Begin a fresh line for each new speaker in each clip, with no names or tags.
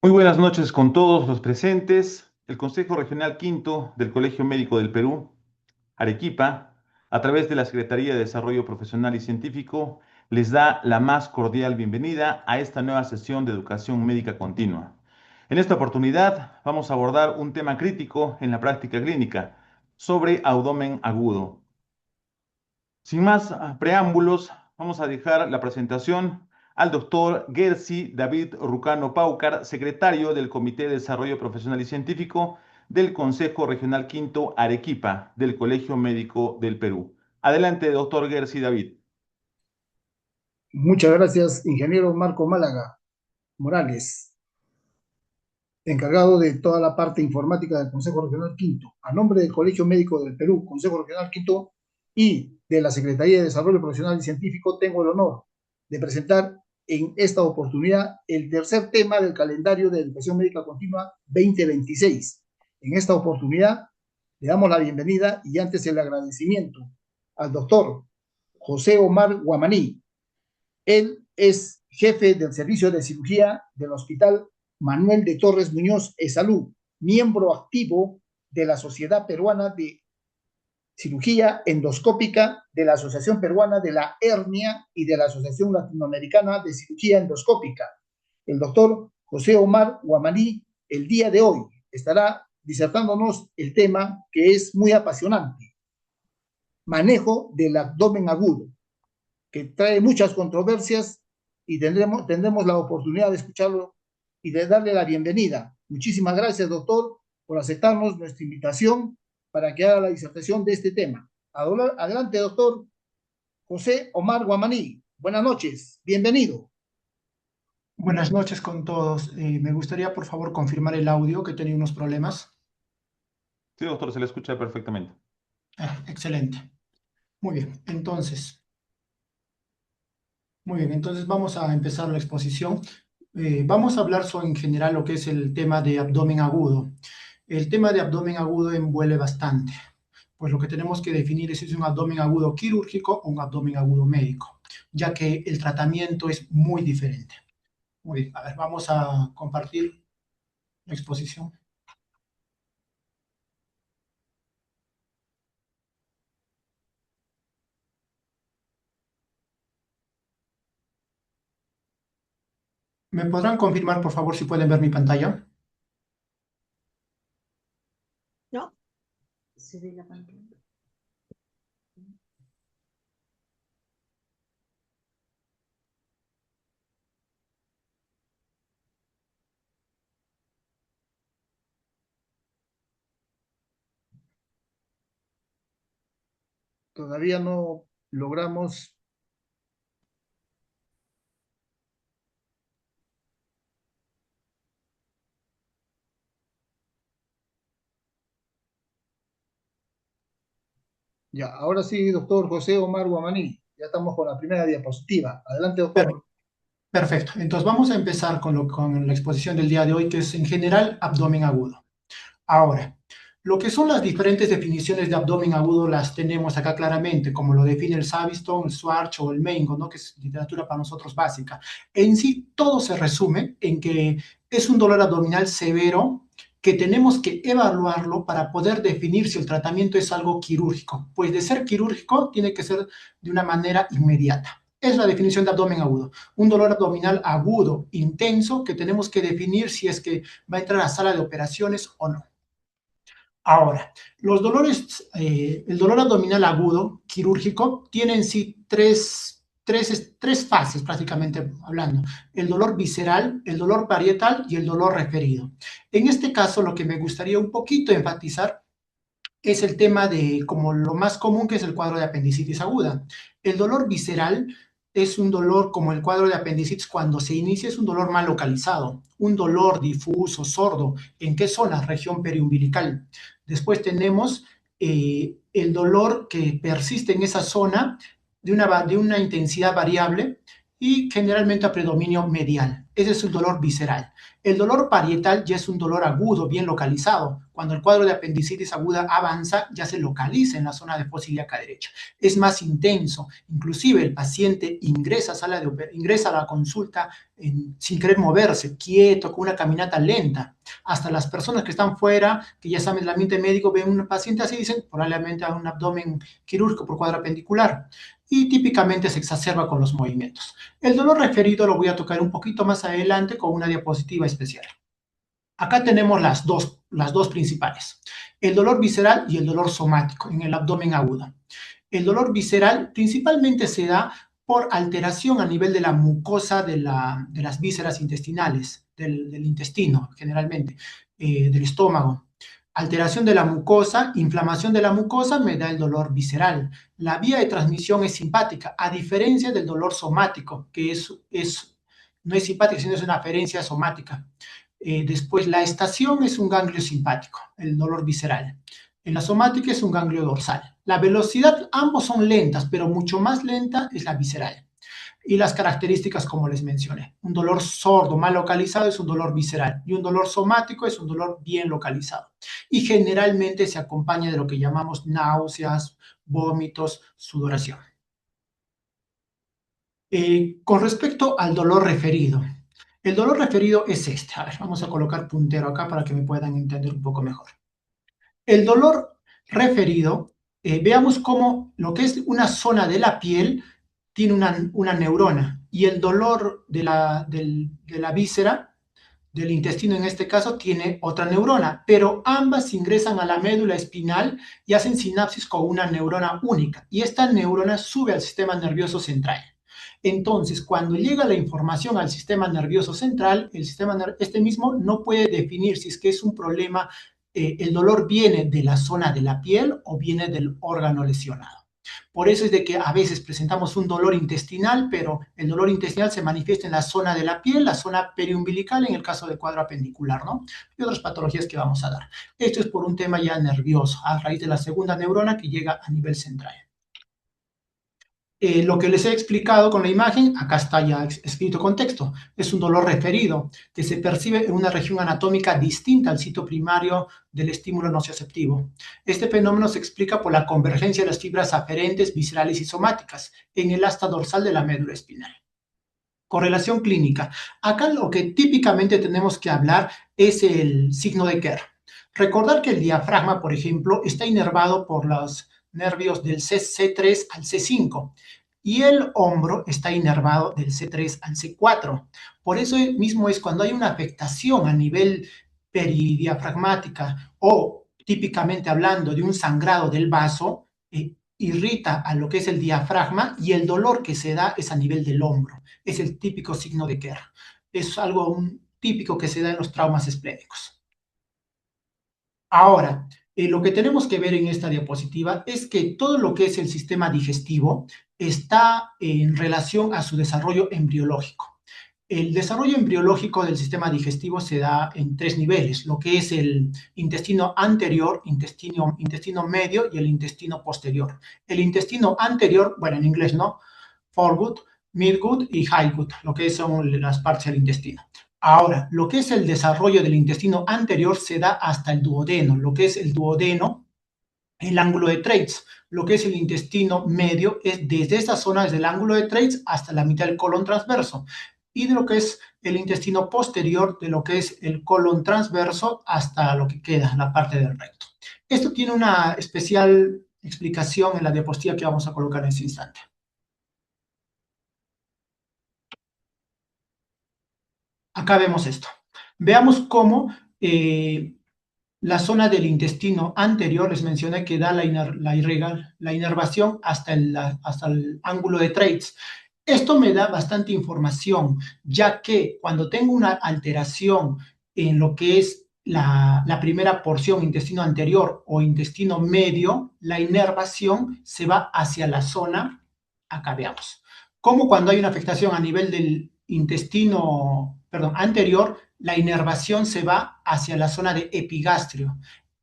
Muy buenas noches con todos los presentes. El Consejo Regional Quinto del Colegio Médico del Perú, Arequipa, a través de la Secretaría de Desarrollo Profesional y Científico, les da la más cordial bienvenida a esta nueva sesión de educación médica continua. En esta oportunidad vamos a abordar un tema crítico en la práctica clínica sobre abdomen agudo. Sin más preámbulos, vamos a dejar la presentación al doctor Gersi David Rucano Paucar, secretario del Comité de Desarrollo Profesional y Científico del Consejo Regional Quinto Arequipa del Colegio Médico del Perú. Adelante, doctor Gersi David.
Muchas gracias, ingeniero Marco Málaga Morales, encargado de toda la parte informática del Consejo Regional Quinto. A nombre del Colegio Médico del Perú, Consejo Regional Quinto y de la Secretaría de Desarrollo Profesional y Científico, tengo el honor de presentar en esta oportunidad el tercer tema del calendario de educación médica continua 2026. En esta oportunidad le damos la bienvenida y antes el agradecimiento al doctor José Omar Guamaní. Él es jefe del servicio de cirugía del Hospital Manuel de Torres Muñoz Salud, miembro activo de la Sociedad Peruana de Cirugía Endoscópica, de la Asociación Peruana de la Hernia y de la Asociación Latinoamericana de Cirugía Endoscópica. El doctor José Omar Guamaní, el día de hoy, estará disertándonos el tema que es muy apasionante: manejo del abdomen agudo, que trae muchas controversias y tendremos la oportunidad de escucharlo y de darle la bienvenida. Muchísimas gracias, doctor, por aceptarnos nuestra invitación para que haga la disertación de este tema. Adelante, doctor José Omar Guamaní. Buenas noches, bienvenido.
Buenas noches con todos. Me gustaría, por favor, confirmar el audio, que tenía unos problemas.
Sí, doctor, se le escucha perfectamente.
Excelente. Muy bien. Entonces vamos a empezar la exposición. Vamos a hablar sobre, en general, lo que es el tema de abdomen agudo. El tema de abdomen agudo envuelve bastante, pues lo que tenemos que definir es si es un abdomen agudo quirúrgico o un abdomen agudo médico, ya que el tratamiento es muy diferente. Muy bien, a ver, vamos a compartir la exposición. ¿Me podrán confirmar, por favor, si pueden ver mi pantalla?
No, se ve la pantalla.
Todavía no logramos. Ya, ahora sí, doctor José Omar Guamaní. Ya estamos con la primera diapositiva. Adelante,
Per-
doctor.
Perfecto. Entonces vamos a empezar con la exposición del día de hoy, que es en general abdomen agudo. Ahora, lo que son las diferentes definiciones de abdomen agudo las tenemos acá claramente, como lo define el Savistone, el Schwartz o el Mengo, ¿no? Que es literatura para nosotros básica. En sí, todo se resume en que es un dolor abdominal severo que tenemos que evaluarlo para poder definir si el tratamiento es algo quirúrgico. Pues de ser quirúrgico, tiene que ser de una manera inmediata. Es la definición de abdomen agudo. Un dolor abdominal agudo, intenso, que tenemos que definir si es que va a entrar a sala de operaciones o no. Ahora, el dolor abdominal agudo quirúrgico tiene en sí tres fases prácticamente hablando: el dolor visceral, el dolor parietal y el dolor referido. En este caso, lo que me gustaría un poquito enfatizar es el tema de, como lo más común, que es el cuadro de apendicitis aguda. El dolor visceral es un dolor como el cuadro de apendicitis cuando se inicia, es un dolor mal localizado, un dolor difuso, sordo. ¿En qué zona? Región periumbilical. Después tenemos el dolor que persiste en esa zona de una intensidad variable, y generalmente a predominio medial. Ese es el dolor visceral. El dolor parietal ya es un dolor agudo, bien localizado. Cuando el cuadro de apendicitis aguda avanza, ya se localiza en la zona de fosa ilíaca derecha. Es más intenso. Inclusive el paciente ingresa a la consulta sin querer moverse, quieto, con una caminata lenta. Hasta las personas que están fuera, que ya saben el ambiente médico, ven un paciente así y dicen probablemente a un abdomen quirúrgico por cuadro apendicular. Y típicamente se exacerba con los movimientos. El dolor referido lo voy a tocar un poquito más adelante con una diapositiva especial. Acá tenemos las dos principales, el dolor visceral y el dolor somático en el abdomen agudo. El dolor visceral principalmente se da por alteración a nivel de la mucosa de las vísceras intestinales, del intestino generalmente, del estómago. Alteración de la mucosa, inflamación de la mucosa me da el dolor visceral. La vía de transmisión es simpática, a diferencia del dolor somático, que no es simpática, sino es una aferencia somática. Después, la estación es un ganglio simpático, el dolor visceral. En la somática es un ganglio dorsal. La velocidad, ambos son lentas, pero mucho más lenta es la visceral. Y las características, como les mencioné. Un dolor sordo, mal localizado, es un dolor visceral. Y un dolor somático es un dolor bien localizado. Y generalmente se acompaña de lo que llamamos náuseas, vómitos, sudoración. Con respecto al dolor referido. El dolor referido es este. A ver, vamos a colocar puntero acá para que me puedan entender un poco mejor. El dolor referido, veamos cómo lo que es una zona de la piel tiene una neurona y el dolor de la víscera, del intestino en este caso, tiene otra neurona, pero ambas ingresan a la médula espinal y hacen sinapsis con una neurona única y esta neurona sube al sistema nervioso central. Entonces, cuando llega la información al sistema nervioso central, este mismo no puede definir si es que es un problema, el dolor viene de la zona de la piel o viene del órgano lesionado. Por eso es de que a veces presentamos un dolor intestinal, pero el dolor intestinal se manifiesta en la zona de la piel, la zona periumbilical en el caso de cuadro apendicular, ¿no? Y otras patologías que vamos a dar. Esto es por un tema ya nervioso, a raíz de la segunda neurona que llega a nivel central. Lo que les he explicado con la imagen, acá está ya escrito con texto. Es un dolor referido que se percibe en una región anatómica distinta al sitio primario del estímulo nocioceptivo. Este fenómeno se explica por la convergencia de las fibras aferentes, viscerales y somáticas en el asta dorsal de la médula espinal. Correlación clínica. Acá lo que típicamente tenemos que hablar es el signo de Kerr. Recordar que el diafragma, por ejemplo, está inervado por los nervios del C3 al C5 y el hombro está inervado del C3 al C4. Por eso mismo es cuando hay una afectación a nivel peridiafragmática o típicamente hablando de un sangrado del vaso, irrita a lo que es el diafragma y el dolor que se da es a nivel del hombro. Es el típico signo de Kerr. Es algo típico que se da en los traumas esplénicos. Ahora, lo que tenemos que ver en esta diapositiva es que todo lo que es el sistema digestivo está en relación a su desarrollo embriológico. El desarrollo embriológico del sistema digestivo se da en 3 niveles, lo que es el intestino anterior, intestino medio y el intestino posterior. El intestino anterior, bueno, en inglés no, foregut, midgut y highgut, lo que son las partes del intestino. Ahora, lo que es el desarrollo del intestino anterior se da hasta el duodeno, lo que es el duodeno, el ángulo de Treitz. Lo que es el intestino medio es desde esta zona, desde el ángulo de Treitz hasta la mitad del colon transverso. Y de lo que es el intestino posterior, de lo que es el colon transverso hasta lo que queda, la parte del recto. Esto tiene una especial explicación en la diapositiva que vamos a colocar en este instante. Acá vemos esto. Veamos cómo la zona del intestino anterior, les mencioné que da la inervación hasta el ángulo de Treitz. Esto me da bastante información, ya que cuando tengo una alteración en lo que es la primera porción, intestino anterior o intestino medio, la inervación se va hacia la zona, acá veamos, como cuando hay una afectación a nivel del intestino, anterior, la inervación se va hacia la zona de epigastrio.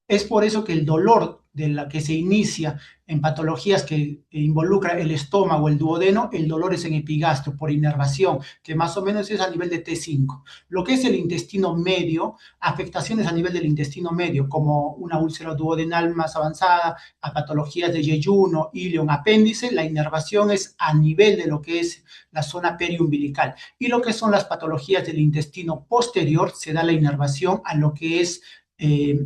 Es por eso que el dolor de la que se inicia en patologías que involucran el estómago, el duodeno, el dolor es en epigastrio por inervación, que más o menos es a nivel de T5. Lo que es el intestino medio, afectaciones a nivel del intestino medio, como una úlcera duodenal más avanzada, a patologías de yeyuno, ilion, apéndice, la inervación es a nivel de lo que es la zona periumbilical. Y lo que son las patologías del intestino posterior, se da la inervación a lo que es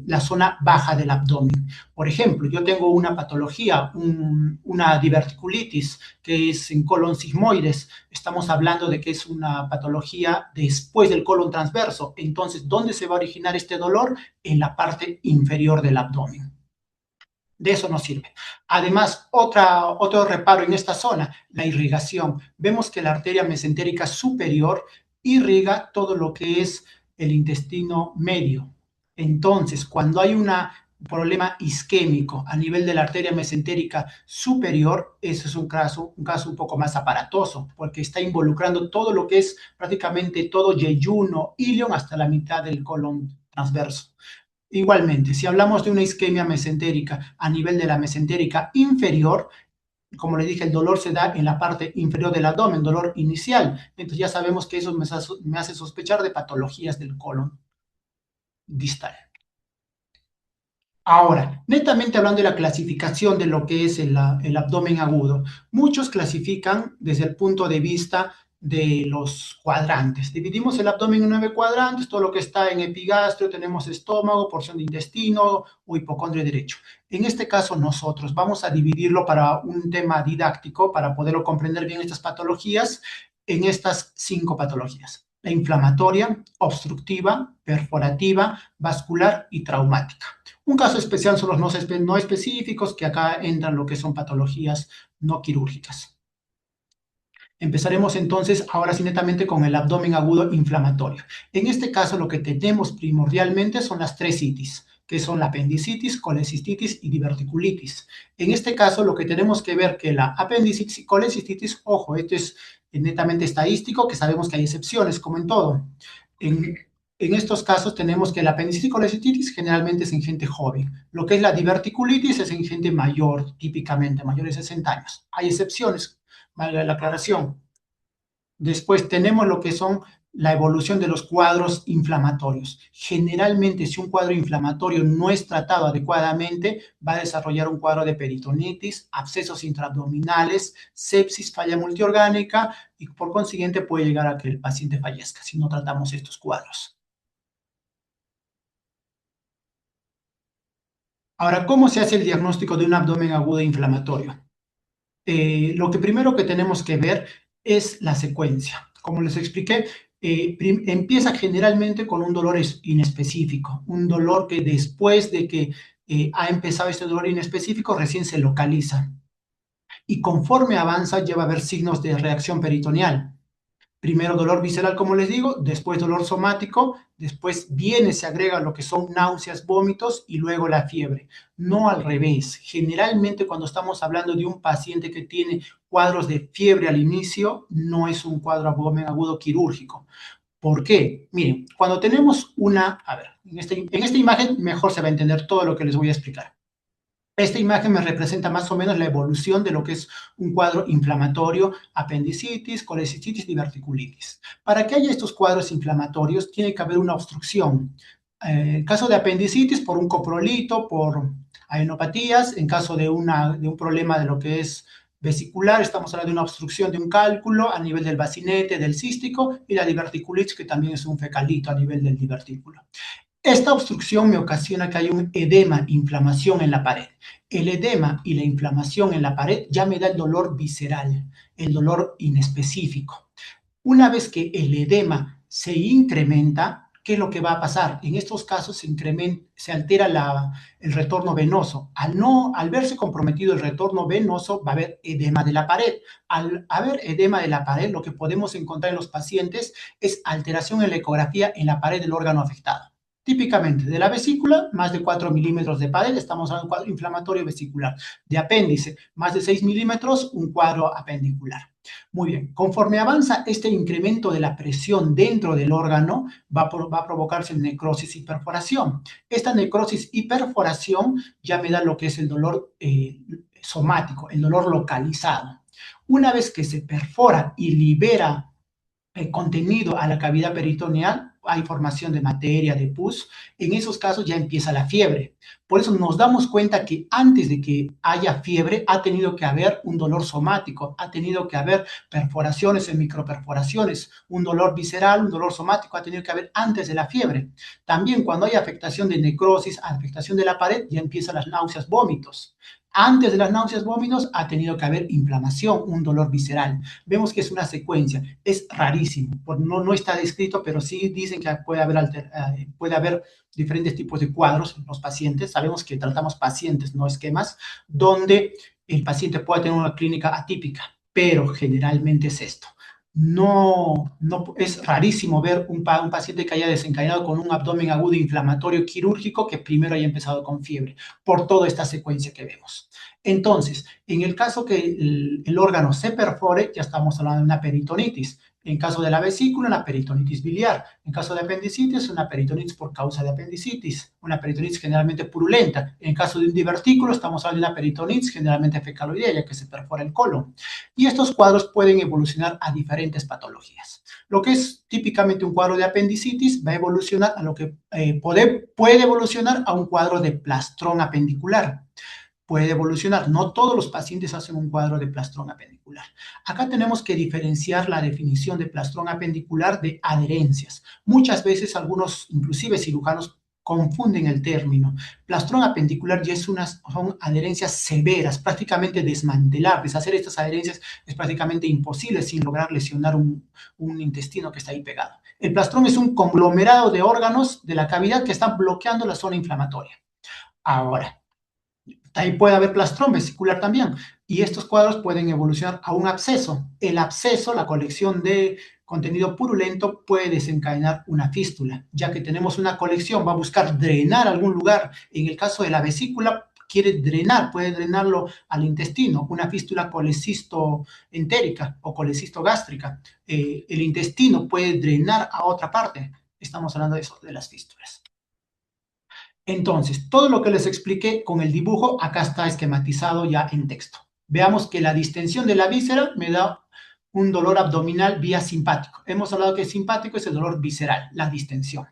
la zona baja del abdomen. Por ejemplo, yo tengo una patología, una diverticulitis, que es en colon sigmoides. Estamos hablando de que es una patología después del colon transverso. Entonces, ¿dónde se va a originar este dolor? En la parte inferior del abdomen. De eso nos sirve. Además, otro reparo en esta zona, la irrigación. Vemos que la arteria mesentérica superior irriga todo lo que es el intestino medio. Entonces, cuando hay un problema isquémico a nivel de la arteria mesentérica superior, ese es un caso un poco más aparatoso, porque está involucrando todo lo que es prácticamente todo yeyuno, ilion, hasta la mitad del colon transverso. Igualmente, si hablamos de una isquemia mesentérica a nivel de la mesentérica inferior, como le dije, el dolor se da en la parte inferior del abdomen, dolor inicial. Entonces ya sabemos que eso me hace sospechar de patologías del colon distal. Ahora, netamente hablando de la clasificación de lo que es el abdomen agudo, muchos clasifican desde el punto de vista de los cuadrantes. Dividimos el abdomen en 9 cuadrantes, todo lo que está en epigastrio, tenemos estómago, porción de intestino o hipocondrio derecho. En este caso nosotros vamos a dividirlo para un tema didáctico, para poderlo comprender bien estas patologías, en estas 5 patologías: la inflamatoria, obstructiva, perforativa, vascular y traumática. Un caso especial son los no específicos, que acá entran lo que son patologías no quirúrgicas. Empezaremos entonces ahora sí netamente con el abdomen agudo inflamatorio. En este caso lo que tenemos primordialmente son las 3 itis, que son la apendicitis, colecistitis y diverticulitis. En este caso lo que tenemos que ver que la apendicitis y colecistitis, ojo, esto es netamente estadístico, que sabemos que hay excepciones, como en todo. En estos casos tenemos que la apendicitis y colecistitis generalmente es en gente joven. Lo que es la diverticulitis es en gente mayor, típicamente mayores de 60 años. Hay excepciones, valga la aclaración. Después tenemos lo que son la evolución de los cuadros inflamatorios. Generalmente, si un cuadro inflamatorio no es tratado adecuadamente, va a desarrollar un cuadro de peritonitis, abscesos intraabdominales, sepsis, falla multiorgánica y por consiguiente puede llegar a que el paciente fallezca si no tratamos estos cuadros. Ahora, ¿cómo se hace el diagnóstico de un abdomen agudo inflamatorio? Lo que primero que tenemos que ver es la secuencia. Como les expliqué, empieza generalmente con un dolor inespecífico, un dolor que después de que ha empezado este dolor inespecífico recién se localiza. Y conforme avanza ya va a haber signos de reacción peritoneal. Primero dolor visceral, como les digo, después dolor somático, después se agrega lo que son náuseas, vómitos y luego la fiebre. No al revés. Generalmente cuando estamos hablando de un paciente que tiene cuadros de fiebre al inicio, no es un cuadro abdomen agudo quirúrgico. ¿Por qué? Miren, cuando tenemos en esta imagen mejor se va a entender todo lo que les voy a explicar. Esta imagen me representa más o menos la evolución de lo que es un cuadro inflamatorio, apendicitis, colecistitis, diverticulitis. Para que haya estos cuadros inflamatorios, tiene que haber una obstrucción. En caso de apendicitis, por un coprolito, por adenopatías. En caso de un problema de lo que es vesicular, estamos hablando de una obstrucción de un cálculo a nivel del bacinete, del cístico, y la diverticulitis, que también es un fecalito a nivel del divertículo. Esta obstrucción me ocasiona que haya un edema, inflamación en la pared. El edema y la inflamación en la pared ya me da el dolor visceral, el dolor inespecífico. Una vez que el edema se incrementa, ¿qué es lo que va a pasar? En estos casos se altera el retorno venoso. Al verse comprometido el retorno venoso, va a haber edema de la pared. Al haber edema de la pared, lo que podemos encontrar en los pacientes es alteración en la ecografía en la pared del órgano afectado. Típicamente, de la vesícula, más de 4 milímetros de pared, estamos hablando de un cuadro inflamatorio vesicular. De apéndice, más de 6 milímetros, un cuadro apendicular. Muy bien, conforme avanza este incremento de la presión dentro del órgano, va a provocarse necrosis y perforación. Esta necrosis y perforación ya me da lo que es el dolor somático, el dolor localizado. Una vez que se perfora y libera contenido a la cavidad peritoneal, hay formación de materia, de pus, en esos casos ya empieza la fiebre. Por eso nos damos cuenta que antes de que haya fiebre ha tenido que haber un dolor somático, ha tenido que haber perforaciones en microperforaciones, un dolor visceral, un dolor somático ha tenido que haber antes de la fiebre. También cuando hay afectación de necrosis, afectación de la pared, ya empiezan las náuseas, vómitos. Antes de las náuseas, vómitos, ha tenido que haber inflamación, un dolor visceral. Vemos que es una secuencia, es rarísimo, no está descrito, pero sí dicen que puede haber diferentes tipos de cuadros en los pacientes. Sabemos que tratamos pacientes, no esquemas, donde el paciente puede tener una clínica atípica, pero generalmente es esto. No, es rarísimo ver un paciente que haya desencadenado con un abdomen agudo inflamatorio quirúrgico que primero haya empezado con fiebre, por toda esta secuencia que vemos. Entonces, en el caso que el órgano se perfore, ya estamos hablando de una peritonitis. En caso de la vesícula, una peritonitis biliar. En caso de apendicitis, una peritonitis por causa de apendicitis. Una peritonitis generalmente purulenta. En caso de un divertículo, estamos hablando de una peritonitis generalmente fecaloidea, ya que se perfora el colon. Y estos cuadros pueden evolucionar a diferentes patologías. Lo que es típicamente un cuadro de apendicitis va a evolucionar a lo que puede evolucionar a un cuadro de plastrón apendicular. Puede evolucionar. No todos los pacientes hacen un cuadro de plastrón apendicular. Acá tenemos que diferenciar la definición de plastrón apendicular de adherencias. Muchas veces algunos, inclusive cirujanos, confunden el término. Plastrón apendicular ya son adherencias severas, prácticamente desmantelables. Hacer estas adherencias es prácticamente imposible sin lograr lesionar un intestino que está ahí pegado. El plastrón es un conglomerado de órganos de la cavidad que están bloqueando la zona inflamatoria. Ahora, ahí puede haber plastrón vesicular también. Y estos cuadros pueden evolucionar a un absceso. El absceso, la colección de contenido purulento, puede desencadenar una fístula, ya que tenemos una colección, va a buscar drenar algún lugar. En el caso de la vesícula, quiere drenar, puede drenarlo al intestino, una fístula colecistoentérica o colecistogástrica. El intestino puede drenar a otra parte. Estamos hablando de eso, de las fístulas. Entonces, todo lo que les expliqué con el dibujo, acá está esquematizado ya en texto. Veamos que la distensión de la víscera me da un dolor abdominal vía simpático. Hemos hablado que simpático es el dolor visceral, la distensión.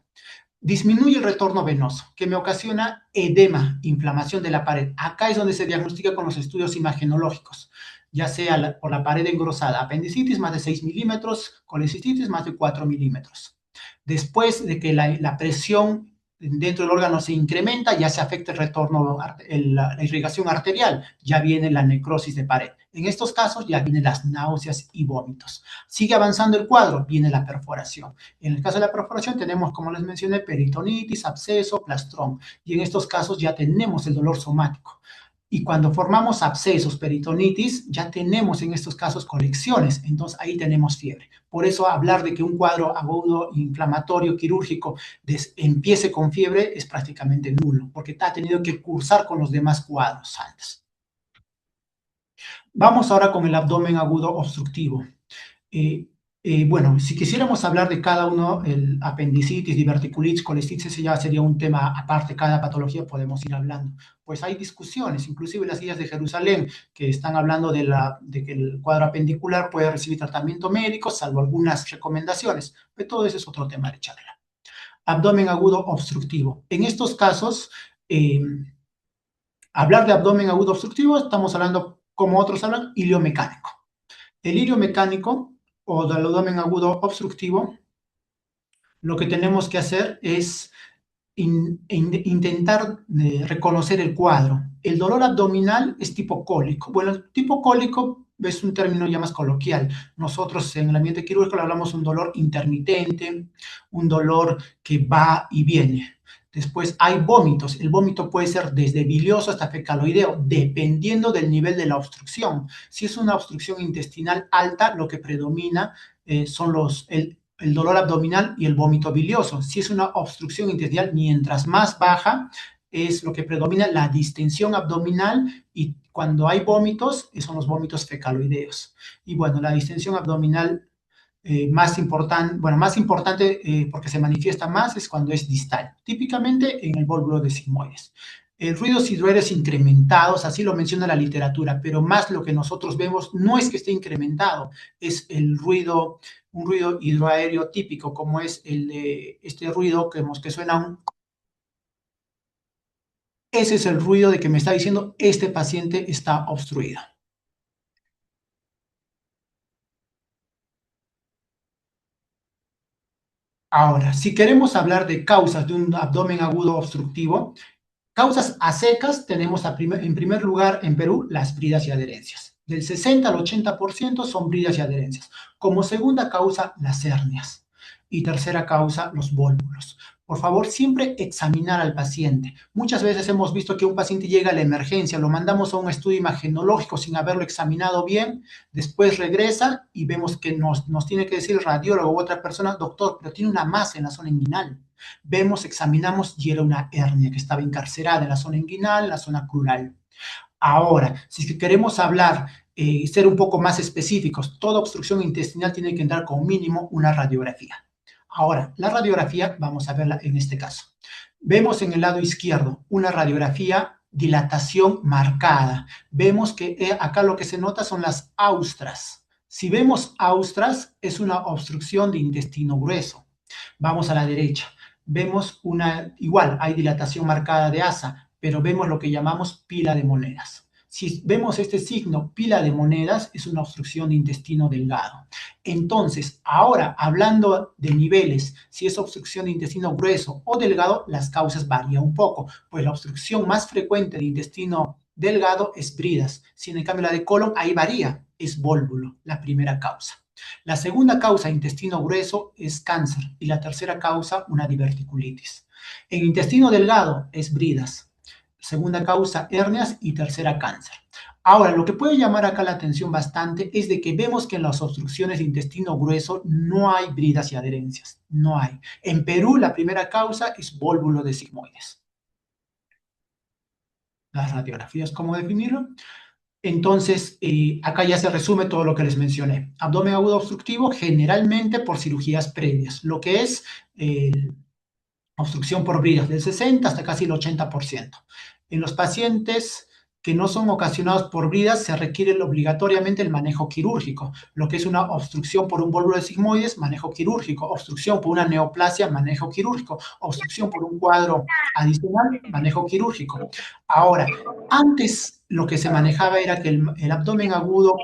Disminuye el retorno venoso, que me ocasiona edema, inflamación de la pared. Acá es donde se diagnostica con los estudios imagenológicos, ya sea por la pared engrosada, apendicitis más de 6 milímetros, colecistitis más de 4 milímetros. Después de que la presión dentro del órgano se incrementa, ya se afecta el retorno, la irrigación arterial, ya viene la necrosis de pared. En estos casos ya vienen las náuseas y vómitos. Sigue avanzando el cuadro, viene la perforación. En el caso de la perforación tenemos, como les mencioné, peritonitis, absceso, plastrón. Y en estos casos ya tenemos el dolor somático. Y cuando formamos abscesos, peritonitis, ya tenemos en estos casos colecciones, entonces ahí tenemos fiebre. Por eso hablar de que un cuadro agudo inflamatorio quirúrgico empiece con fiebre es prácticamente nulo, porque ha tenido que cursar con los demás cuadros antes. Vamos ahora con el abdomen agudo obstructivo. Bueno, si quisiéramos hablar de cada uno, el apendicitis, diverticulitis, colestitis, ese ya sería un tema aparte, cada patología podemos ir hablando. Pues hay discusiones, inclusive las guías de Jerusalén, que están hablando de que el cuadro apendicular puede recibir tratamiento médico, salvo algunas recomendaciones, pero todo eso es otro tema de charla. Abdomen agudo obstructivo. En estos casos, hablar de abdomen agudo obstructivo, estamos hablando, como otros hablan, iliomecánico. El iliomecánico o del abdomen agudo obstructivo, lo que tenemos que hacer es intentar reconocer el cuadro. El dolor abdominal es tipo cólico. Bueno, el tipo cólico es un término ya más coloquial. Nosotros en el ambiente quirúrgico le hablamos un dolor intermitente, un dolor que va y viene. Después hay vómitos. El vómito puede ser desde bilioso hasta fecaloideo, dependiendo del nivel de la obstrucción. Si es una obstrucción intestinal alta, lo que predomina son el dolor abdominal y el vómito bilioso. Si es una obstrucción intestinal, mientras más baja, es lo que predomina, la distensión abdominal, y cuando hay vómitos, son los vómitos fecaloideos. Y bueno, la distensión abdominal más importante porque se manifiesta más es cuando es distal, típicamente en el vólvulo de sigmoides. Ruidos hidroaéreos incrementados, así lo menciona la literatura, pero más lo que nosotros vemos no es que esté incrementado, es el ruido, un ruido hidroaéreo típico, como es el de este ruido que suena un... Ese es el ruido de que me está diciendo este paciente está obstruido. Ahora, si queremos hablar de causas de un abdomen agudo obstructivo, causas a secas tenemos en primer lugar en Perú las bridas y adherencias. Del 60 al 80% son bridas y adherencias. Como segunda causa, las hernias. Y tercera causa, los vólvulos. Por favor, siempre examinar al paciente. Muchas veces hemos visto que un paciente llega a la emergencia, lo mandamos a un estudio imagenológico sin haberlo examinado bien, después regresa y vemos que nos tiene que decir el radiólogo u otra persona, doctor, pero tiene una masa en la zona inguinal. Vemos, examinamos y era una hernia que estaba encarcerada en la zona inguinal, en la zona crural. Ahora, si queremos hablar y ser un poco más específicos, toda obstrucción intestinal tiene que entrar con mínimo una radiografía. Ahora, la radiografía, vamos a verla en este caso. Vemos en el lado izquierdo una radiografía, dilatación marcada. Vemos que acá lo que se nota son las austras. Si vemos austras, es una obstrucción de intestino grueso. Vamos a la derecha. Vemos igual, hay dilatación marcada de asa, pero vemos lo que llamamos pila de monedas. Si vemos este signo, pila de monedas, es una obstrucción de intestino delgado. Entonces, ahora, hablando de niveles, si es obstrucción de intestino grueso o delgado, las causas varían un poco, pues la obstrucción más frecuente de intestino delgado es bridas. Si en cambio la de colon, ahí varía, es vólvulo, la primera causa. La segunda causa, intestino grueso, es cáncer, y la tercera causa, una diverticulitis. En intestino delgado es bridas, segunda causa hernias y tercera cáncer. Ahora, lo que puede llamar acá la atención bastante es de que vemos que en las obstrucciones de intestino grueso no hay bridas y adherencias, no hay. En Perú la primera causa es vólvulo de sigmoides. Las radiografías, ¿cómo definirlo? Entonces, acá ya se resume todo lo que les mencioné. Abdomen agudo obstructivo, generalmente por cirugías previas, lo que es obstrucción por bridas, del 60 hasta casi el 80%. En los pacientes que no son ocasionados por bridas, se requiere obligatoriamente el manejo quirúrgico, lo que es una obstrucción por un vólvulo de sigmoides, manejo quirúrgico, obstrucción por una neoplasia, manejo quirúrgico, obstrucción por un cuadro adicional, manejo quirúrgico. Ahora, antes lo que se manejaba era que el abdomen agudo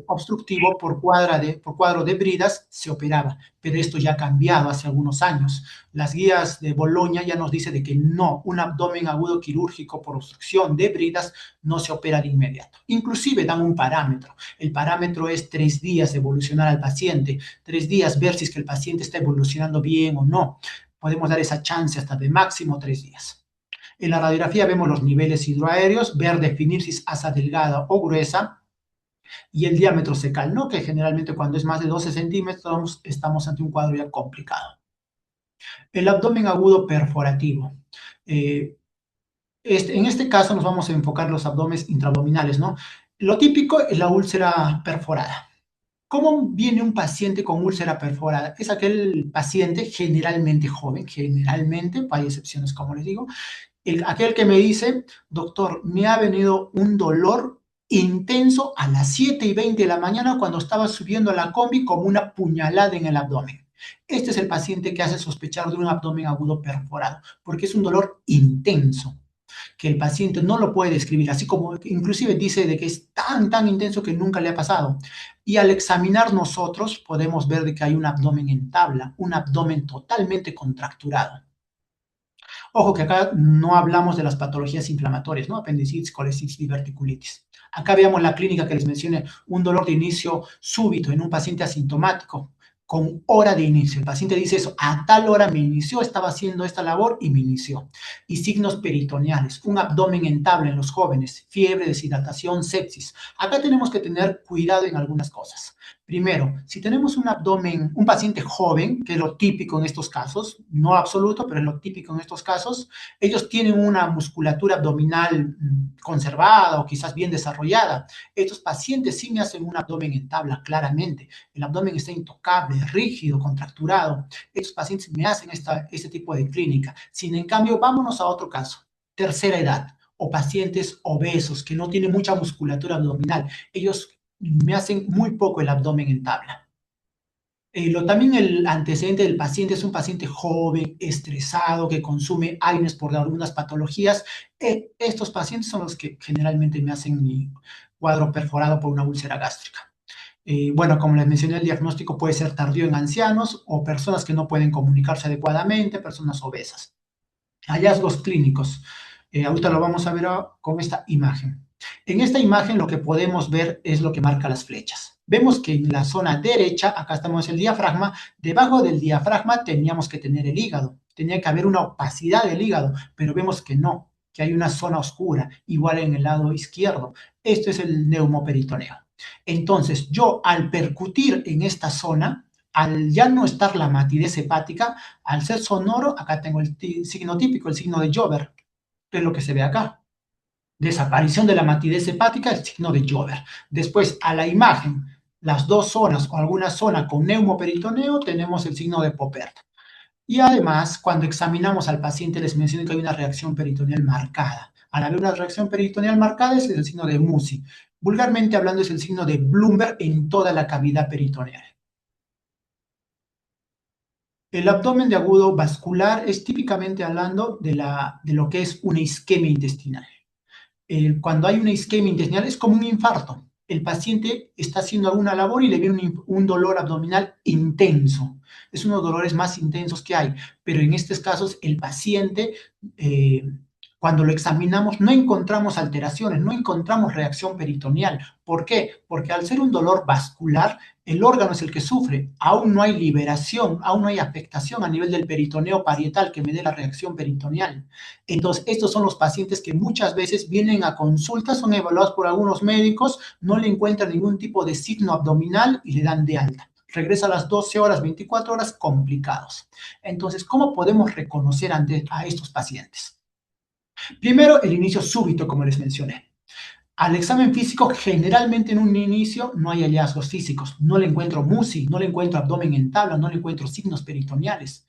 obstructivo por cuadro de bridas se operaba, pero esto ya ha cambiado hace algunos años. Las guías de Bolonia ya nos dicen de que no, un abdomen agudo quirúrgico por obstrucción de bridas no se opera de inmediato. Inclusive dan un parámetro. El parámetro es 3 días de evolucionar al paciente, 3 días ver si es que el paciente está evolucionando bien o no. Podemos dar esa chance hasta de máximo 3 días. En la radiografía vemos los niveles hidroaéreos, ver definir si es asa delgada o gruesa, y el diámetro cecal, ¿no? Que generalmente cuando es más de 12 centímetros estamos ante un cuadro ya complicado. El abdomen agudo perforativo. En este caso nos vamos a enfocar los abdómenes intraabdominales, ¿no? Lo típico es la úlcera perforada. ¿Cómo viene un paciente con úlcera perforada? Es aquel paciente generalmente joven, generalmente, hay excepciones como les digo, aquel que me dice, doctor, me ha venido un dolor intenso a las 7:20 de la mañana cuando estaba subiendo a la combi como una puñalada en el abdomen. Este es el paciente que hace sospechar de un abdomen agudo perforado, porque es un dolor intenso, que el paciente no lo puede describir, así como inclusive dice de que es tan intenso que nunca le ha pasado. Y al examinar nosotros podemos ver de que hay un abdomen en tabla, un abdomen totalmente contracturado. Ojo que acá no hablamos de las patologías inflamatorias, ¿no? Apendicitis, colecitis, diverticulitis. Acá veamos la clínica que les mencioné, un dolor de inicio súbito en un paciente asintomático, con hora de inicio. El paciente dice eso, a tal hora me inició, estaba haciendo esta labor y me inició. Y signos peritoneales, un abdomen en tabla en los jóvenes, fiebre, deshidratación, sepsis. Acá tenemos que tener cuidado en algunas cosas. Primero, si tenemos un abdomen, un paciente joven, que es lo típico en estos casos, no absoluto, pero es lo típico en estos casos, ellos tienen una musculatura abdominal conservada o quizás bien desarrollada. Estos pacientes sí me hacen un abdomen en tabla, claramente. El abdomen está intocable, rígido, contracturado. Estos pacientes me hacen este tipo de clínica. Sin en cambio, vámonos a otro caso. Tercera edad o pacientes obesos que no tienen mucha musculatura abdominal. Ellos me hacen muy poco el abdomen en tabla. También el antecedente del paciente es un paciente joven, estresado, que consume AINES por algunas patologías. Estos pacientes son los que generalmente me hacen mi cuadro perforado por una úlcera gástrica. Bueno, como les mencioné, el diagnóstico puede ser tardío en ancianos o personas que no pueden comunicarse adecuadamente, personas obesas. Hallazgos clínicos. Ahorita lo vamos a ver con esta imagen. En esta imagen lo que podemos ver es lo que marca las flechas. Vemos que en la zona derecha, acá estamos el diafragma, debajo del diafragma teníamos que tener el hígado. Tenía que haber una opacidad del hígado, pero vemos que no, que hay una zona oscura, igual en el lado izquierdo. Esto es el neumoperitoneo. Entonces, yo al percutir en esta zona, al ya no estar la matidez hepática, al ser sonoro, acá tengo el signo típico, el signo de Jover, que es lo que se ve acá. Desaparición de la matidez hepática, el signo de Jover. Después, a la imagen, las dos zonas o alguna zona con neumoperitoneo, tenemos el signo de Popert. Y además, cuando examinamos al paciente, les mencioné que hay una reacción peritoneal marcada. Al haber una reacción peritoneal marcada, es el signo de Musi. Vulgarmente hablando, es el signo de Bloomberg en toda la cavidad peritoneal. El abdomen de agudo vascular es típicamente hablando de lo que es una isquemia intestinal. Cuando hay una isquemia intestinal es como un infarto. El paciente está haciendo alguna labor y le viene un dolor abdominal intenso. Es uno de los dolores más intensos que hay, pero en estos casos el paciente, cuando lo examinamos, no encontramos alteraciones, no encontramos reacción peritoneal. ¿Por qué? Porque al ser un dolor vascular, el órgano es el que sufre. Aún no hay liberación, aún no hay afectación a nivel del peritoneo parietal que me dé la reacción peritoneal. Entonces, estos son los pacientes que muchas veces vienen a consulta, son evaluados por algunos médicos, no le encuentran ningún tipo de signo abdominal y le dan de alta. Regresa a las 12 horas, 24 horas, complicados. Entonces, ¿cómo podemos reconocer a estos pacientes? Primero, el inicio súbito, como les mencioné. Al examen físico, generalmente en un inicio no hay hallazgos físicos. No le encuentro musi, no le encuentro abdomen en tabla, no le encuentro signos peritoneales.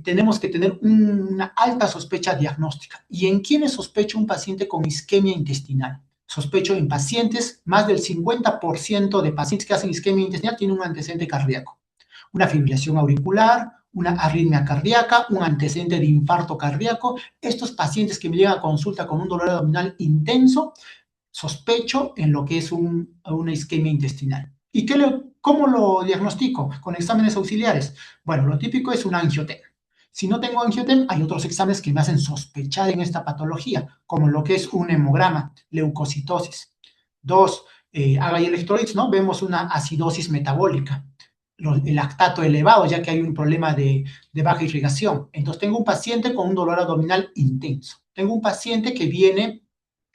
Tenemos que tener una alta sospecha diagnóstica. ¿Y en quiénes sospecho un paciente con isquemia intestinal? Sospecho en pacientes, más del 50% de pacientes que hacen isquemia intestinal tienen un antecedente cardíaco. Una fibrilación auricular, una arritmia cardíaca, un antecedente de infarto cardíaco. Estos pacientes que me llegan a consulta con un dolor abdominal intenso, sospecho en lo que es una isquemia intestinal. ¿Y cómo lo diagnostico? Con exámenes auxiliares. Bueno, lo típico es un angiotem. Si no tengo angiotem, hay otros exámenes que me hacen sospechar en esta patología, como lo que es un hemograma, leucocitosis. 2, haga y electrolitos, ¿no? Vemos una acidosis metabólica, el lactato elevado, ya que hay un problema de baja irrigación. Entonces, tengo un paciente con un dolor abdominal intenso. Tengo un paciente que viene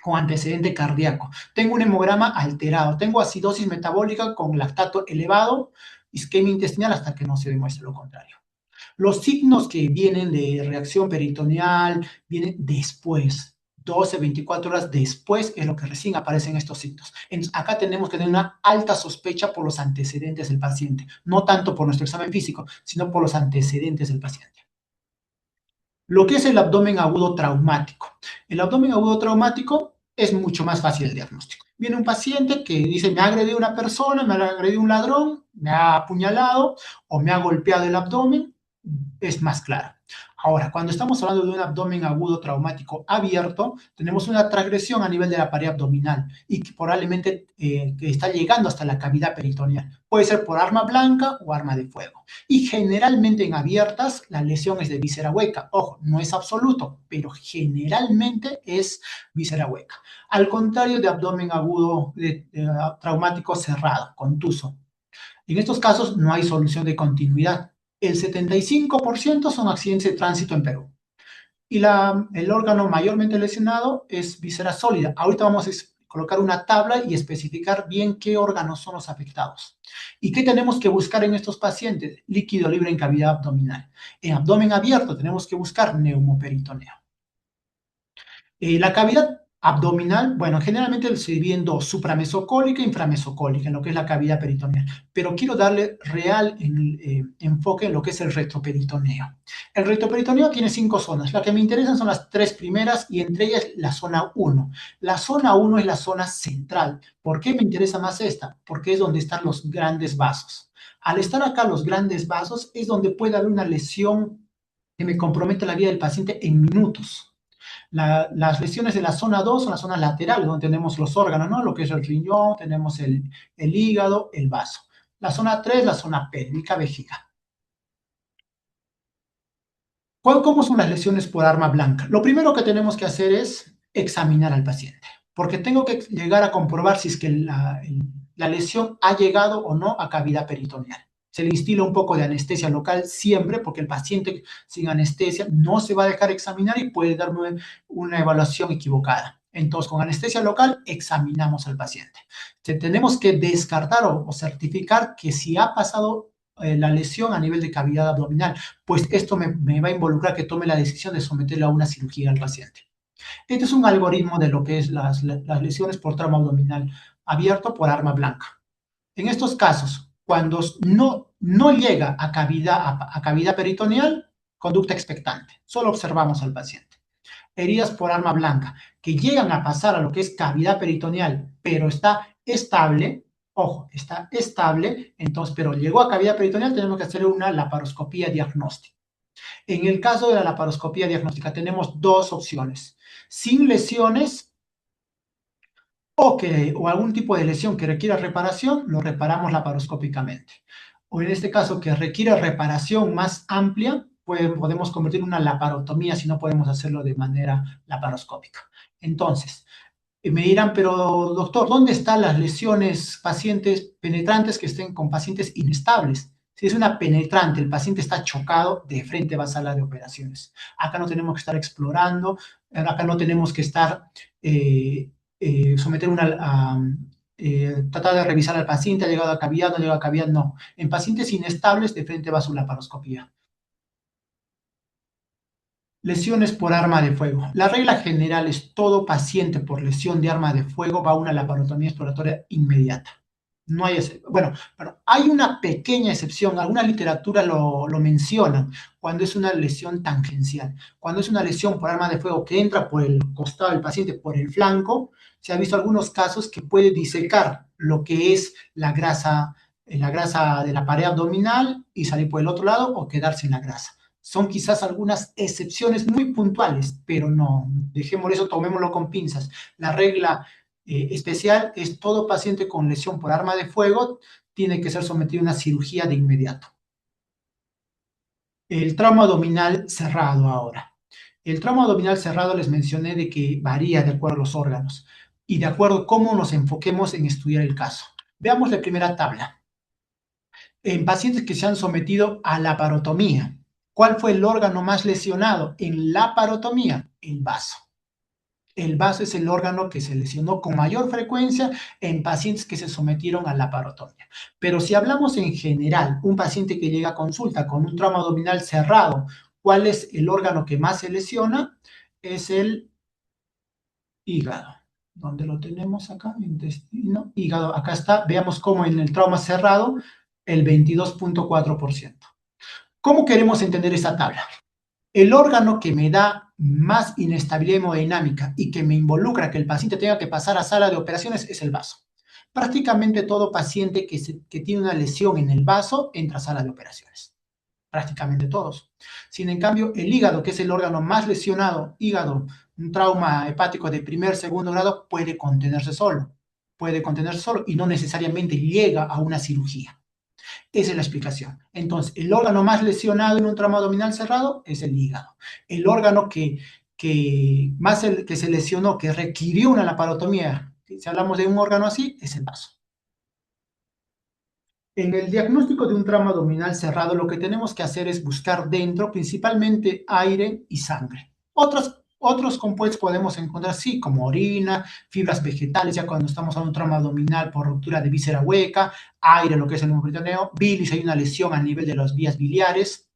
con antecedente cardíaco. Tengo un hemograma alterado. Tengo acidosis metabólica con lactato elevado, isquemia intestinal, hasta que no se demuestre lo contrario. Los signos que vienen de reacción peritoneal vienen después. 12, 24 horas después es lo que recién aparecen estos signos. Entonces, acá tenemos que tener una alta sospecha por los antecedentes del paciente, no tanto por nuestro examen físico, sino por los antecedentes del paciente. Lo que es el abdomen agudo traumático. El abdomen agudo traumático es mucho más fácil el diagnóstico. Viene un paciente que dice, me ha agredido una persona, me ha agredido un ladrón, me ha apuñalado o me ha golpeado el abdomen, es más claro. Ahora, cuando estamos hablando de un abdomen agudo traumático abierto, tenemos una transgresión a nivel de la pared abdominal y que probablemente que está llegando hasta la cavidad peritoneal. Puede ser por arma blanca o arma de fuego. Y generalmente en abiertas la lesión es de víscera hueca. Ojo, no es absoluto, pero generalmente es víscera hueca. Al contrario de abdomen agudo traumático cerrado, contuso. En estos casos no hay solución de continuidad. El 75% son accidentes de tránsito en Perú. Y el órgano mayormente lesionado es víscera sólida. Ahorita vamos a colocar una tabla y especificar bien qué órganos son los afectados. ¿Y qué tenemos que buscar en estos pacientes? Líquido libre en cavidad abdominal. En abdomen abierto tenemos que buscar neumoperitoneo. La cavidad abdominal, bueno, generalmente se divide en dos, supramesocólica e inframesocólica, en lo que es la cavidad peritoneal, pero quiero darle real enfoque en lo que es el retroperitoneo. El retroperitoneo tiene 5 zonas. Las que me interesan son las 3 primeras y entre ellas la zona 1. La zona 1 es la zona central. ¿Por qué me interesa más esta? Porque es donde están los grandes vasos. Al estar acá los grandes vasos es donde puede haber una lesión que me compromete la vida del paciente en minutos. Las lesiones de la zona 2 son las zonas laterales, donde tenemos los órganos, ¿no? Lo que es el riñón, tenemos el hígado, el vaso. La zona 3, la zona pélvica, vejiga. ¿Cómo son las lesiones por arma blanca? Lo primero que tenemos que hacer es examinar al paciente, porque tengo que llegar a comprobar si es que la lesión ha llegado o no a cavidad peritoneal. Se le instila un poco de anestesia local siempre, porque el paciente sin anestesia no se va a dejar examinar y puede darme una evaluación equivocada. Entonces, con anestesia local, examinamos al paciente. Tenemos que descartar o certificar que si ha pasado la lesión a nivel de cavidad abdominal, pues esto me va a involucrar que tome la decisión de someterle a una cirugía al paciente. Este es un algoritmo de lo que es las lesiones por trauma abdominal abierto por arma blanca. En estos casos, cuando no llega a cavidad peritoneal, conducta expectante. Solo observamos al paciente. Heridas por arma blanca que llegan a pasar a lo que es cavidad peritoneal, pero está estable, ojo, está estable, entonces, pero llegó a cavidad peritoneal, tenemos que hacer una laparoscopía diagnóstica. En el caso de la laparoscopía diagnóstica tenemos 2 opciones. Sin lesiones o algún tipo de lesión que requiera reparación, lo reparamos laparoscópicamente. O en este caso que requiere reparación más amplia, podemos convertir una laparotomía si no podemos hacerlo de manera laparoscópica. Entonces, me dirán, pero doctor, ¿dónde están las lesiones pacientes penetrantes que estén con pacientes inestables? Si es una penetrante, el paciente está chocado, de frente va a sala de operaciones. Acá no tenemos que estar explorando, acá no tenemos que estar tratar de revisar al paciente, ha llegado a cavidad, no ha llegado a cavidad, no. En pacientes inestables, de frente va su laparoscopía. Lesiones por arma de fuego. La regla general es todo paciente por lesión de arma de fuego va a una laparotomía exploratoria inmediata. No hay bueno, hay una pequeña excepción, alguna literatura lo menciona, cuando es una lesión tangencial. Cuando es una lesión por arma de fuego que entra por el costado del paciente, por el flanco, se ha visto algunos casos que puede disecar lo que es la grasa de la pared abdominal y salir por el otro lado o quedarse en la grasa. Son quizás algunas excepciones muy puntuales, pero no, dejémoslo eso, tomémoslo con pinzas. La regla especial es todo paciente con lesión por arma de fuego tiene que ser sometido a una cirugía de inmediato. El trauma abdominal cerrado ahora. El trauma abdominal cerrado les mencioné de que varía de acuerdo a los órganos y de acuerdo a cómo nos enfoquemos en estudiar el caso. Veamos la primera tabla. En pacientes que se han sometido a laparotomía, ¿cuál fue el órgano más lesionado en laparotomía? El vaso. El vaso es el órgano que se lesionó con mayor frecuencia en pacientes que se sometieron a laparotomía. Pero si hablamos en general, un paciente que llega a consulta con un trauma abdominal cerrado, ¿cuál es el órgano que más se lesiona? Es el hígado. ¿Dónde lo tenemos acá? Intestino, hígado. Acá está. Veamos cómo en el trauma cerrado, el 22.4%. ¿Cómo queremos entender esta tabla? El órgano que me da más inestabilidad hemodinámica y que me involucra que el paciente tenga que pasar a sala de operaciones es el vaso. Prácticamente todo paciente que tiene una lesión en el vaso entra a sala de operaciones. Prácticamente todos. Sin en cambio, el hígado, que es el órgano más lesionado, hígado, un trauma hepático de primer, segundo grado, puede contenerse solo. Puede contenerse solo y no necesariamente llega a una cirugía. Esa es la explicación. Entonces, el órgano más lesionado en un trauma abdominal cerrado es el hígado. El órgano que se lesionó, que requirió una laparotomía, si hablamos de un órgano así, es el vaso. En el diagnóstico de un trauma abdominal cerrado, lo que tenemos que hacer es buscar dentro principalmente aire y sangre. Otros compuestos podemos encontrar, sí, como orina, fibras vegetales, ya cuando estamos en un trauma abdominal por ruptura de víscera hueca, aire, lo que es el neuroperitoneo, bilis, hay una lesión a nivel de las vías biliares.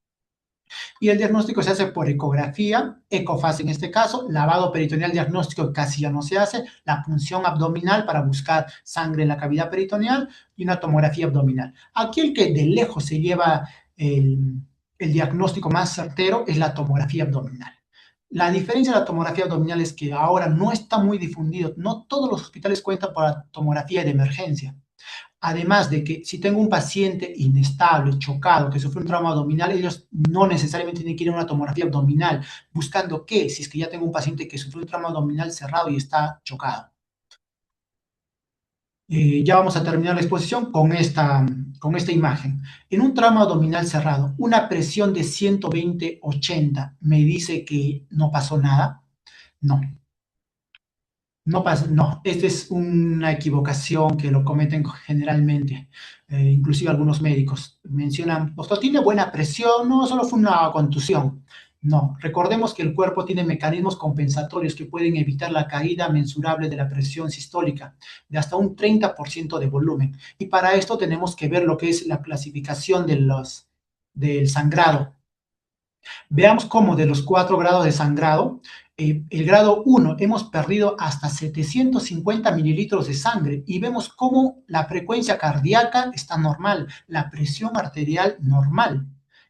Y el diagnóstico se hace por ecografía, ecofase en este caso, lavado peritoneal diagnóstico que casi ya no se hace, la punción abdominal para buscar sangre en la cavidad peritoneal y una tomografía abdominal. Aquí el que de lejos se lleva el diagnóstico más certero es la tomografía abdominal. La diferencia de la tomografía abdominal es que ahora no está muy difundido, no todos los hospitales cuentan con la tomografía de emergencia. Además de que si tengo un paciente inestable, chocado, que sufre un trauma abdominal, ellos no necesariamente tienen que ir a una tomografía abdominal, buscando qué, si es que ya tengo un paciente que sufrió un trauma abdominal cerrado y está chocado. Ya vamos a terminar la exposición con esta imagen. En un trauma abdominal cerrado, una presión de 120/80 me dice que no pasó nada. No, no pasa, no, esta es una equivocación que lo cometen generalmente, inclusive algunos médicos. Mencionan, doctor, ¿tiene buena presión? No, solo fue una contusión. No, recordemos que el cuerpo tiene mecanismos compensatorios que pueden evitar la caída mensurable de la presión sistólica de hasta un 30% de volumen. Y para esto tenemos que ver lo que es la clasificación del sangrado. Veamos cómo de los 4 grados de sangrado, el grado 1 hemos perdido hasta 750 mililitros de sangre y vemos cómo la frecuencia cardíaca está normal, la presión arterial normal.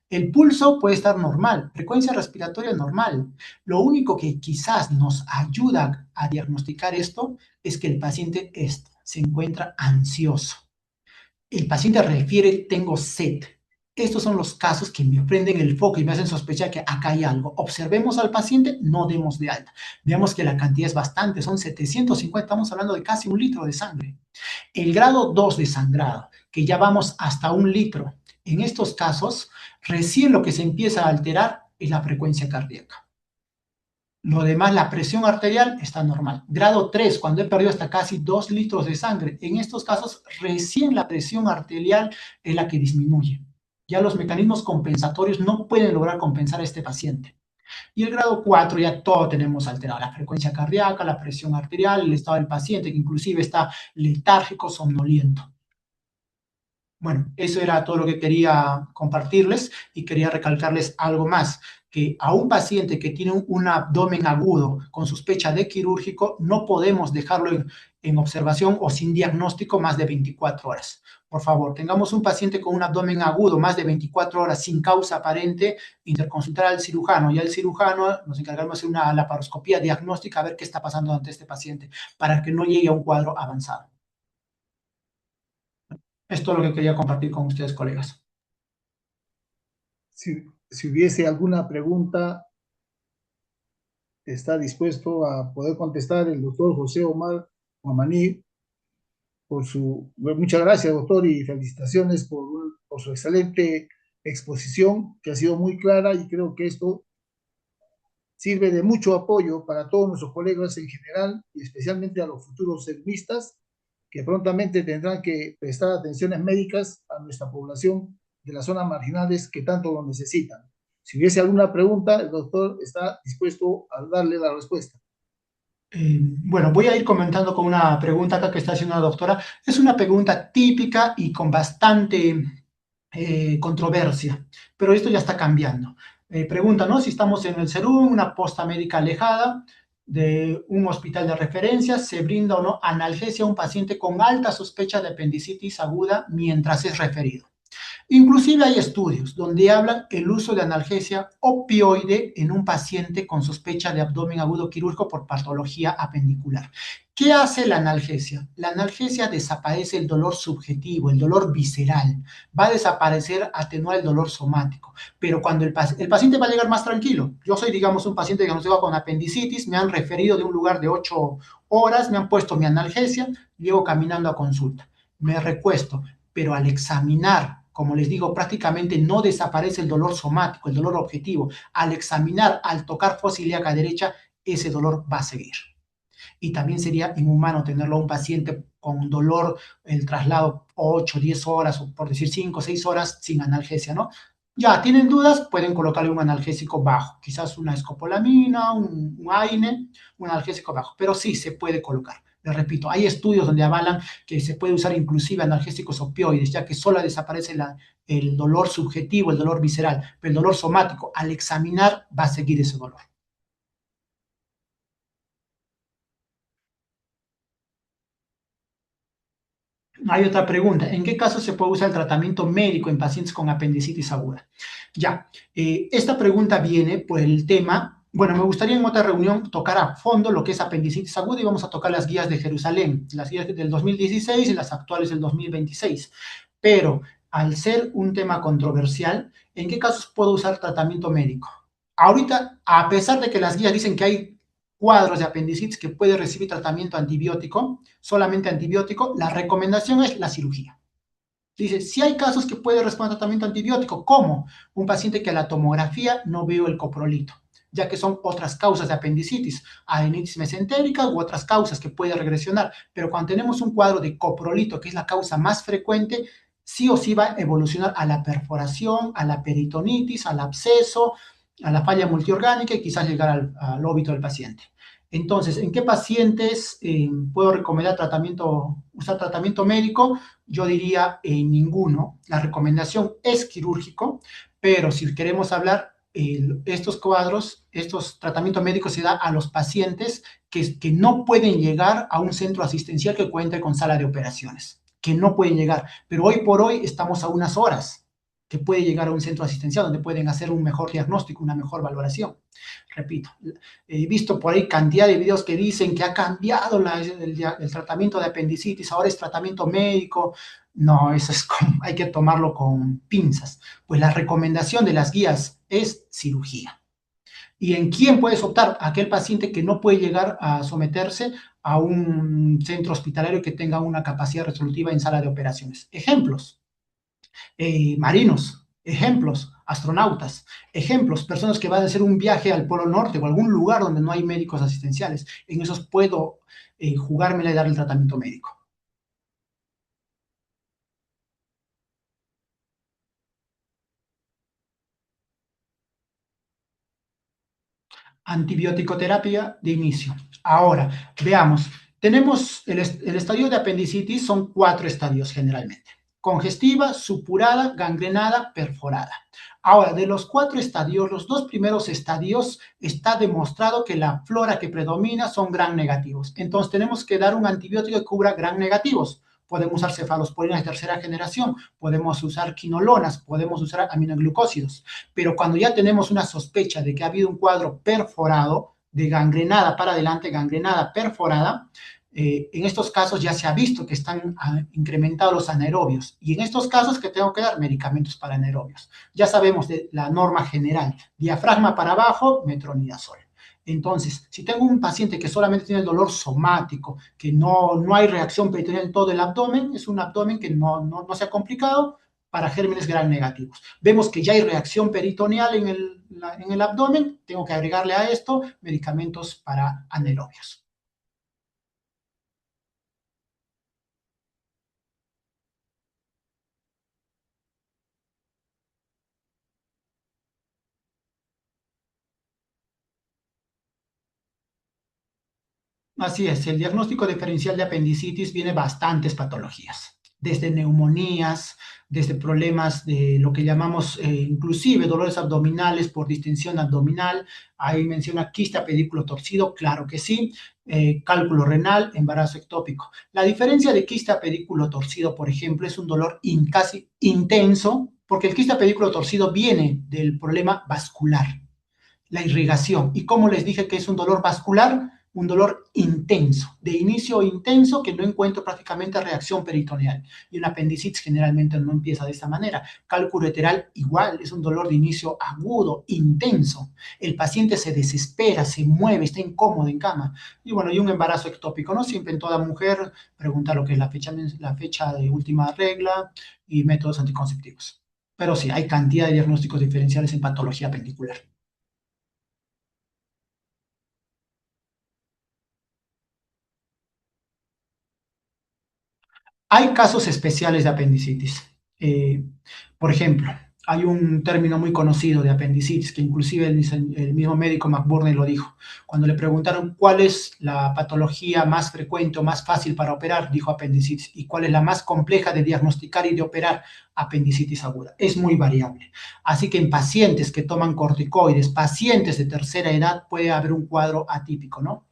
El pulso puede estar normal, frecuencia respiratoria normal. Lo único que quizás nos ayuda a diagnosticar esto es que el paciente se encuentra ansioso. El paciente refiere, tengo sed. Estos son los casos que me prenden el foco y me hacen sospechar que acá hay algo. Observemos al paciente, no demos de alta. Veamos que la cantidad es bastante, son 750, estamos hablando de casi 1 litro de sangre. El grado 2 de sangrado, que ya vamos hasta 1 litro. En estos casos, recién lo que se empieza a alterar es la frecuencia cardíaca. Lo demás, la presión arterial está normal. Grado 3, cuando he perdido hasta casi 2 litros de sangre. En estos casos, recién la presión arterial es la que disminuye. Ya los mecanismos compensatorios no pueden lograr compensar a este paciente. Y el grado 4 ya todo tenemos alterado. La frecuencia cardíaca, la presión arterial, el estado del paciente, que inclusive está letárgico, somnoliento. Bueno, eso era todo lo que quería compartirles y quería recalcarles algo más, que a un paciente que tiene un abdomen agudo con sospecha de quirúrgico, no podemos dejarlo en observación o sin diagnóstico más de 24 horas. Por favor, tengamos un paciente con un abdomen agudo más de 24 horas sin causa aparente, interconsultar al cirujano y al cirujano nos encargamos de hacer una laparoscopía diagnóstica a ver qué está pasando ante este paciente para que no llegue a un cuadro avanzado. Esto es lo que quería compartir con ustedes, colegas.
Si hubiese alguna pregunta, está dispuesto a poder contestar el doctor José Omar Guamaní. Muchas gracias, doctor, y felicitaciones por su excelente exposición, que ha sido muy clara, y creo que esto sirve de mucho apoyo para todos nuestros colegas en general y especialmente a los futuros enfermistas que prontamente tendrán que prestar atenciones médicas a nuestra población de las zonas marginales que tanto lo necesitan. Si hubiese alguna pregunta, el doctor está dispuesto a darle la respuesta.
Bueno, voy a ir comentando con una pregunta acá que está haciendo la doctora. Es una pregunta típica y con bastante controversia, pero esto ya está cambiando. Pregunta, ¿no? Si estamos en el Serum, una posta médica alejada de un hospital de referencia, ¿se brinda o no analgesia a un paciente con alta sospecha de apendicitis aguda mientras es referido? Inclusive hay estudios donde hablan el uso de analgesia opioide en un paciente con sospecha de abdomen agudo quirúrgico por patología apendicular. ¿Qué hace la analgesia? La analgesia desaparece el dolor subjetivo, el dolor visceral. Va a desaparecer, atenuar el dolor somático. Pero cuando el paciente va a llegar más tranquilo. Yo soy, digamos, un paciente diagnosticado con apendicitis, me han referido de un lugar de 8 horas, me han puesto mi analgesia, llego caminando a consulta. Me recuesto, pero al examinar, como les digo, prácticamente no desaparece el dolor somático, el dolor objetivo. Al examinar, al tocar fosa ilíaca derecha, ese dolor va a seguir. Y también sería inhumano tenerlo a un paciente con dolor, el traslado 8, 10 horas, o por decir 5, 6 horas sin analgesia, ¿no? Ya, ¿tienen dudas? Pueden colocarle un analgésico bajo, quizás una escopolamina, un AINE, un analgésico bajo, pero sí se puede colocar. Les repito, hay estudios donde avalan que se puede usar inclusive analgésicos opioides, ya que solo desaparece el dolor subjetivo, el dolor visceral, pero el dolor somático, al examinar, va a seguir ese dolor. Hay otra pregunta. ¿En qué caso se puede usar el tratamiento médico en pacientes con apendicitis aguda? Ya, esta pregunta viene por el tema, bueno, me gustaría en otra reunión tocar a fondo lo que es apendicitis aguda y vamos a tocar las guías de Jerusalén, las guías del 2016 y las actuales del 2026. Pero al ser un tema controversial, ¿en qué casos puedo usar tratamiento médico? Ahorita, a pesar de que las guías dicen que hay cuadros de apendicitis que puede recibir tratamiento antibiótico, solamente antibiótico, la recomendación es la cirugía. Dice, si hay casos que puede responder a tratamiento antibiótico, ¿cómo? Un paciente que a la tomografía no veo el coprolito, ya que son otras causas de apendicitis, adenitis mesentérica u otras causas que puede regresionar. Pero cuando tenemos un cuadro de coprolito, que es la causa más frecuente, sí o sí va a evolucionar a la perforación, a la peritonitis, al absceso, a la falla multiorgánica y quizás llegar al óbito del paciente. Entonces, ¿en qué pacientes puedo recomendar usar tratamiento médico? Yo diría ninguno. La recomendación es quirúrgico, pero si queremos hablar, estos cuadros, estos tratamientos médicos se da a los pacientes que no pueden llegar a un centro asistencial que cuente con sala de operaciones, que no pueden llegar. Pero hoy por hoy estamos a unas horas que puede llegar a un centro asistencial donde pueden hacer un mejor diagnóstico, una mejor valoración. Repito, he visto por ahí cantidad de videos que dicen que ha cambiado el tratamiento de apendicitis, ahora es tratamiento médico. No, eso es como, hay que tomarlo con pinzas. Pues la recomendación de las guías es cirugía. ¿Y en quién puedes optar? Aquel paciente que no puede llegar a someterse a un centro hospitalario que tenga una capacidad resolutiva en sala de operaciones. Ejemplos, marinos, ejemplos, astronautas, ejemplos, personas que van a hacer un viaje al Polo Norte o algún lugar donde no hay médicos asistenciales. En esos puedo jugármela y dar el tratamiento médico. Antibiótico terapia de inicio. Ahora, veamos, tenemos el estadio de apendicitis, son 4 estadios generalmente. Congestiva, supurada, gangrenada, perforada. Ahora, de los 4 estadios, los 2 primeros estadios está demostrado que la flora que predomina son gram negativos. Entonces tenemos que dar un antibiótico que cubra gram negativos. Podemos usar cefalosporinas de tercera generación, podemos usar quinolonas, podemos usar aminoglucósidos. Pero cuando ya tenemos una sospecha de que ha habido un cuadro perforado, de gangrenada para adelante, gangrenada perforada, en estos casos ya se ha visto que están incrementados los anaerobios. Y en estos casos que tengo que dar medicamentos para anaerobios. Ya sabemos de la norma general, diafragma para abajo, metronidazol. Entonces, si tengo un paciente que solamente tiene el dolor somático, que no hay reacción peritoneal en todo el abdomen, es un abdomen que no se ha complicado, para gérmenes gram negativos. Vemos que ya hay reacción peritoneal en el abdomen, tengo que agregarle a esto medicamentos para anaerobios. Así es, el diagnóstico diferencial de apendicitis viene bastantes patologías, desde neumonías, desde problemas de lo que llamamos inclusive dolores abdominales por distensión abdominal, ahí menciona quista pedículo torcido, claro que sí, cálculo renal, embarazo ectópico. La diferencia de quista pedículo torcido, por ejemplo, es un dolor casi intenso, porque el quista pedículo torcido viene del problema vascular, la irrigación. Y como les dije que es un dolor vascular, un dolor intenso, de inicio intenso que no encuentro prácticamente reacción peritoneal. Y una apendicitis generalmente no empieza de esta manera. Cálculo ureteral igual, es un dolor de inicio agudo, intenso. El paciente se desespera, se mueve, está incómodo en cama. Y bueno, y un embarazo ectópico, ¿no? Siempre en toda mujer pregunta lo que es la fecha de última regla y métodos anticonceptivos. Pero sí, hay cantidad de diagnósticos diferenciales en patología pendicular. Hay casos especiales de apendicitis. Por ejemplo, hay un término muy conocido de apendicitis, que inclusive el mismo médico McBurney lo dijo. Cuando le preguntaron cuál es la patología más frecuente o más fácil para operar, dijo apendicitis. ¿Y cuál es la más compleja de diagnosticar y de operar? Apendicitis aguda. Es muy variable. Así que en pacientes que toman corticoides, pacientes de tercera edad, puede haber un cuadro atípico, ¿no?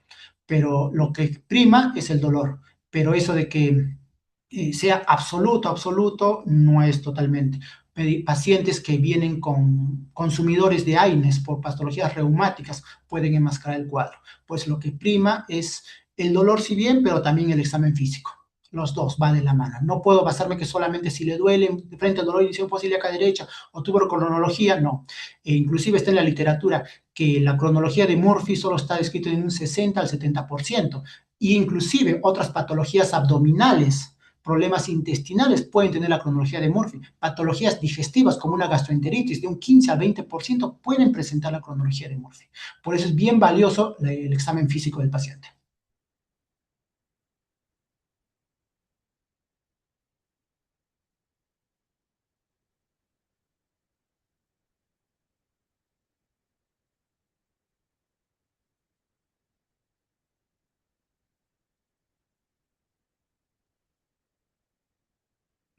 Pero lo que prima es el dolor. Pero eso de que sea absoluto, absoluto, no es totalmente. Pacientes que vienen con consumidores de AINES por patologías reumáticas pueden enmascarar el cuadro. Pues lo que prima es el dolor, si bien, pero también el examen físico. Los dos van de la mano. No puedo basarme que solamente si le duele frente al dolor de inicio ilíaca derecha o tuberculoscronología, no. Inclusive está en la literatura que la cronología de Murphy solo está descrita en un 60 al 70%. Y inclusive otras patologías abdominales, problemas intestinales pueden tener la cronología de Murphy. Patologías digestivas como una gastroenteritis de un 15 al 20% pueden presentar la cronología de Murphy. Por eso es bien valioso el examen físico del paciente.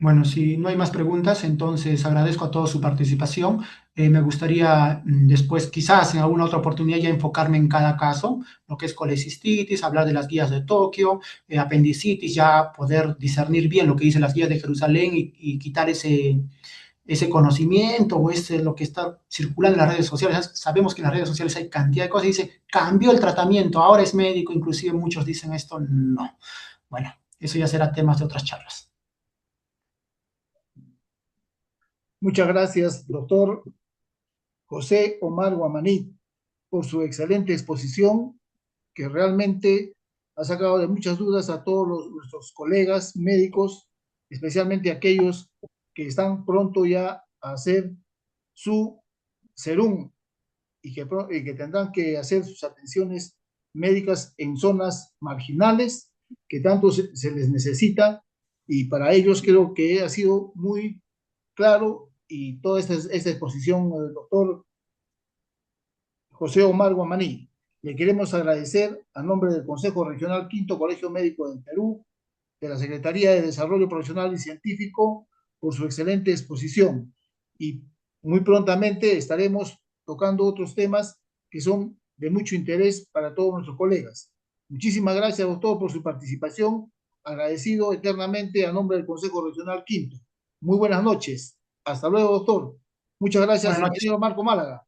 Bueno, si no hay más preguntas, entonces agradezco a todos su participación. Me gustaría después, quizás en alguna otra oportunidad, ya enfocarme en cada caso, lo que es colecistitis, hablar de las guías de Tokio, apendicitis, ya poder discernir bien lo que dicen las guías de Jerusalén y quitar ese conocimiento o ese lo que está circulando en las redes sociales. Sabemos que en las redes sociales hay cantidad de cosas. Dice, cambió el tratamiento, ahora es médico, inclusive muchos dicen esto, no. Bueno, eso ya será temas de otras charlas.
Muchas gracias, doctor José Omar Guamaní, por su excelente exposición, que realmente ha sacado de muchas dudas a todos nuestros colegas médicos, especialmente aquellos que están pronto ya a hacer su serum y que tendrán que hacer sus atenciones médicas en zonas marginales que tanto se les necesita, y para ellos creo que ha sido muy claro, y toda esta exposición del doctor José Omar Guamaní. Le queremos agradecer a nombre del Consejo Regional Quinto Colegio Médico del Perú, de la Secretaría de Desarrollo Profesional y Científico, por su excelente exposición. Y muy prontamente estaremos tocando otros temas que son de mucho interés para todos nuestros colegas. Muchísimas gracias, doctor, por su participación. Agradecido eternamente a nombre del Consejo Regional Quinto. Muy buenas noches. Hasta luego, doctor. Muchas gracias,
Buenas noches.
ingeniero Marco Málaga.